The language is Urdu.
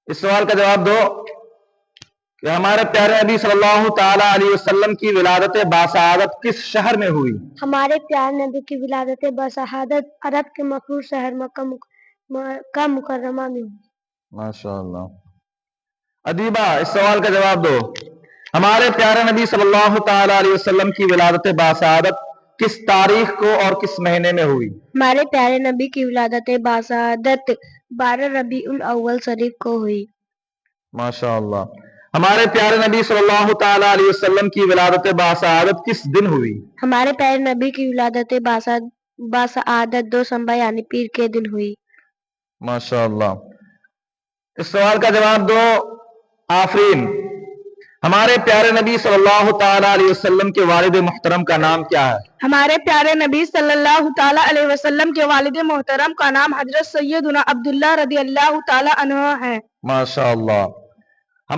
اس سوال کا جواب دو کہ ہمارے پیارے نبی صلی اللہ تعالی علیہ وسلم کی ولادت باسعادت کس شہر میں ہوئی؟ ہمارے پیارے نبی کی ولادت باسعادت عرب کے مشہور شہر مکہ مکرمہ میں ہوئی۔ ماشاء اللہ۔ ادیبہ اس سوال کا جواب دو، ہمارے پیارے نبی صلی اللہ تعالی علیہ وسلم کی ولادت باسعادت کس تاریخ کو اور کس مہینے میں ہوئی؟ ہمارے پیارے نبی کی ولادت باسعادت 12 ربیع الاول شریف کو ہوئی۔ ماشاء اللہ۔ ہمارے پیارے نبی صلی اللہ تعالی علیہ وسلم کی ولادت باسعادت کس دن ہوئی؟ ہمارے پیارے نبی کی ولادت باسعادت 2 دسمبر یعنی پیر کے دن ہوئی۔ ماشاء اللہ۔ اس سوال کا جواب دو آفرین، ہمارے پیارے نبی صلی اللہ تعالی علیہ وسلم کے والد محترم کا نام کیا ہے؟ ہمارے پیارے نبی صلی اللہ تعالی علیہ وسلم کے والد محترم کا نام حضرت سیدنا عبداللہ رضی اللہ تعالی عنہ ہے۔ ماشاء اللہ۔